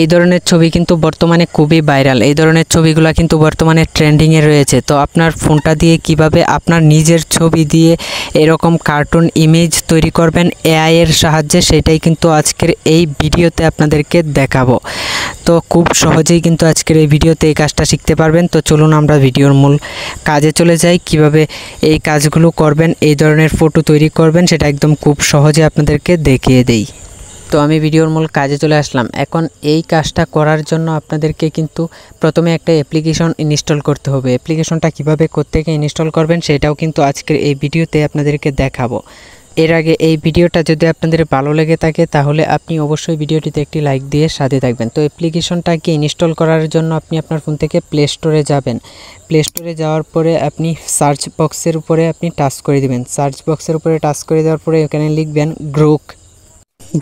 এই ধরনের ছবি কিন্তু বর্তমানে খুবই ভাইরাল। এই ধরনের ছবিগুলো কিন্তু বর্তমানে ট্রেন্ডিংয়ে রয়েছে। তো আপনার ফোনটা দিয়ে কিভাবে আপনার নিজের ছবি দিয়ে এরকম কার্টুন ইমেজ তৈরি করবেন এআই এর সাহায্যে, সেটাই কিন্তু আজকের এই ভিডিওতে আপনাদেরকে দেখাবো। তো খুব সহজেই কিন্তু আজকের এই ভিডিওতে এই কাজটা শিখতে পারবেন। তো চলুন আমরা ভিডিওর মূল কাজে চলে যাই। কিভাবে এই কাজগুলো করবেন, এই ধরনের ফটো তৈরি করবেন, সেটা একদম খুব সহজে আপনাদেরকে দেখিয়ে দেই। তো আমি ভিডিওর মূল কাজে চলে আসলাম। এখন এই কাজটা করার জন্য আপনাদেরকে কিন্তু প্রথমে একটা অ্যাপ্লিকেশন ইনস্টল করতে হবে। অ্যাপ্লিকেশনটা কিভাবে কোত্থেকে ইনস্টল করবেন সেটাও কিন্তু আজকের এই ভিডিওতে আপনাদেরকে দেখাবো। এর আগে এই ভিডিওটা যদি আপনাদের ভালো লেগে থাকে তাহলে আপনি অবশ্যই ভিডিওটিতে একটি লাইক দিয়ে সাথে থাকবেন। তো অ্যাপ্লিকেশনটাকে ইনস্টল করার জন্য আপনি আপনার ফোন থেকে প্লে স্টোরে যাবেন। প্লে স্টোরে যাওয়ার পরে আপনি সার্চ বক্সের উপরে আপনি টাচ করে দিবেন। সার্চ বক্সের উপরে টাচ করে দেওয়ার পরে এখানে লিখবেন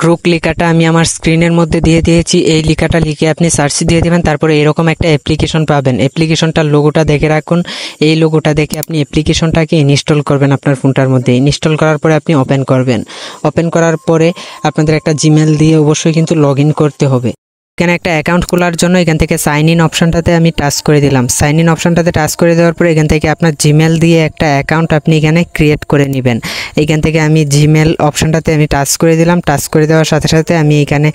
গ্রুক লেখাটা আমি আমার স্ক্রিনের মধ্যে দিয়ে দিয়েছি। এই লেখাটা লিখে আপনি সার্চ দিয়ে দেবেন। তারপরে এরকম একটা অ্যাপ্লিকেশন পাবেন। অ্যাপ্লিকেশনটার লোগোটা দেখে রাখুন। এই লোগোটা দেখে আপনি অ্যাপ্লিকেশনটাকে ইনস্টল করবেন আপনার ফোনটার মধ্যে। ইনস্টল করার পরে আপনি ওপেন করবেন। ওপেন করার পরে আপনাদের একটা জিমেল দিয়ে অবশ্যই কিন্তু লগ ইন করতে হবে। এখানে একটা অ্যাকাউন্ট খোলার জন্য এখান থেকে সাইন ইন অপশনটাতে আমি টাচ করে দিলাম। সাইন ইন অপশনটাতে টাচ করে দেওয়ার পরে এখান থেকে আপনার জিমেল দিয়ে একটা অ্যাকাউন্ট আপনি এখানে ক্রিয়েট করে নেবেন। এখান থেকে আমি জিমেল অপশনটাতে আমি টাচ করে দিলাম। টাচ করে দেওয়ার সাথে সাথে আমি এখানে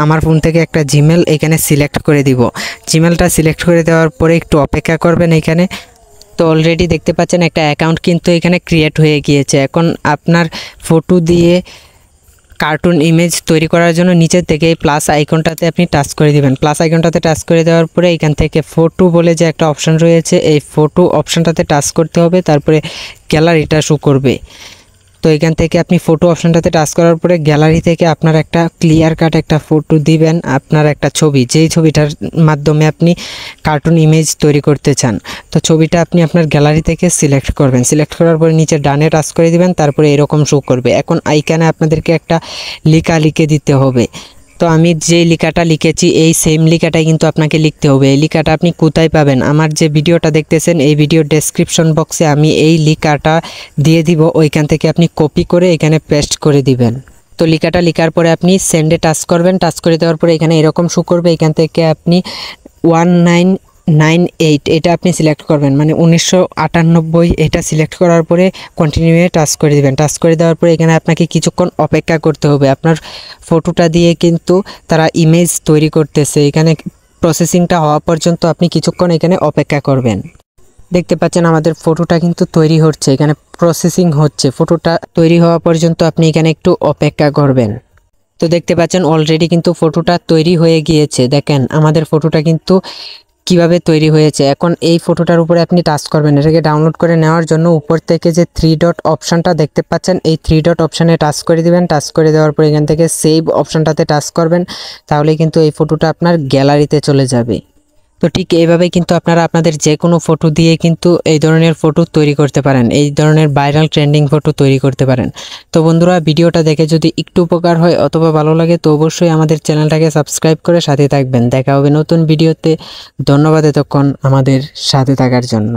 আমার ফোন থেকে একটা জিমেল এখানে সিলেক্ট করে দিব। জিমেলটা সিলেক্ট করে দেওয়ার পরে একটু অপেক্ষা করবেন এখানে। তো অলরেডি দেখতে পাচ্ছেন একটা অ্যাকাউন্ট কিন্তু এখানে ক্রিয়েট হয়ে গিয়েছে। এখন আপনার ফটো দিয়ে কার্টুন ইমেজ তৈরি করার জন্য নিচের থেকে এই প্লাস আইকনটাতে আপনি টাচ করে দিবেন। প্লাস আইকনটাতে টাচ করে দেওয়ার পরে এখান থেকে ফটো বলে যে একটা অপশন রয়েছে, এই ফটো অপশনটাতে টাচ করতে হবে। তারপরে গ্যালারিটা শো করবে। তো এখান থেকে আপনি ফটো অপশনটাতে টাচ করার পরে গ্যালারি থেকে আপনার একটা ক্লিয়ার কাট একটা ফটো দিবেন, আপনার একটা ছবি, যেই ছবিটার মাধ্যমে আপনি কার্টুন ইমেজ তৈরি করতে চান। তো ছবিটা আপনি আপনার গ্যালারি থেকে সিলেক্ট করবেন। সিলেক্ট করার পরে নিচে ডানে টাচ করে দিবেন। তারপরে এরকম শো করবে। এখন এইখানে আপনাদেরকে একটা লেখা লিখে দিতে হবে। তো আমি যে লেখাটা লিখেছি এই সেম লেখাটাই কিন্তু আপনাকে লিখতে হবে। এই লেখাটা আপনি কোথায় পাবেন? আমার যে ভিডিওটা দেখতেছেন এই ভিডিওর ডেসক্রিপশন বক্সে আমি এই লেখাটা দিয়ে দিব। ওইখান থেকে আপনি কপি করে এখানে পেস্ট করে দিবেন। তো লেখাটা লেখার পরে আপনি সেন্ডে টাচ করবেন। টাচ করে দেওয়ার পরে এখানে এরকম শো করবে। এখান থেকে আপনি 1998 এটা আপনি সিলেক্ট করবেন, মানে 1998 এটা সিলেক্ট করার পরে কন্টিনিউয়ে টাচ করে দিবেন। টাচ করে দেওয়ার পরে এখানে আপনাকে কিছুক্ষণ অপেক্ষা করতে হবে। আপনার ফটোটা দিয়ে কিন্তু তারা ইমেজ তৈরি করতেছে। এখানে প্রসেসিংটা হওয়া পর্যন্ত আপনি কিছুক্ষণ এখানে অপেক্ষা করবেন। দেখতে পাচ্ছেন আমাদের ফটোটা কিন্তু তৈরি হচ্ছে, এখানে প্রসেসিং হচ্ছে। ফটোটা তৈরি হওয়া পর্যন্ত আপনি এখানে একটু অপেক্ষা করবেন। তো দেখতে পাচ্ছেন অলরেডি কিন্তু ফটোটা তৈরি হয়ে গিয়েছে। দেখেন আমাদের ফটোটা কিন্তু কিভাবে তৈরি হয়েছে। এখন এই ফটোটার উপরে আপনি টাচ করবেন। এটাকে ডাউনলোড করে নেওয়ার জন্য উপর থেকে যে 3 ডট অপশনটা দেখতে পাচ্ছেন এই 3 ডট অপশানে টাচ করে দিবেন। টাচ করে দেওয়ার পর এখান থেকে সেভ অপশনটাতে টাচ করবেন। তাহলে কিন্তু এই ফটোটা আপনার গ্যালারিতে চলে যাবে। তো ঠিক এইভাবে কিন্তু আপনারা আপনাদের যে কোনো ফটো দিয়ে কিন্তু এই ধরনের ফটো তৈরি করতে পারেন, এই ধরনের ভাইরাল ট্রেন্ডিং ফটো তৈরি করতে পারেন। তো বন্ধুরা ভিডিওটা দেখে যদি একটু উপকার হয় অথবা ভালো লাগে তো অবশ্যই আমাদের চ্যানেলটাকে সাবস্ক্রাইব করে সাথে থাকবেন। দেখা হবে নতুন ভিডিওতে। ধন্যবাদ এতক্ষণ আমাদের সাথে থাকার জন্য।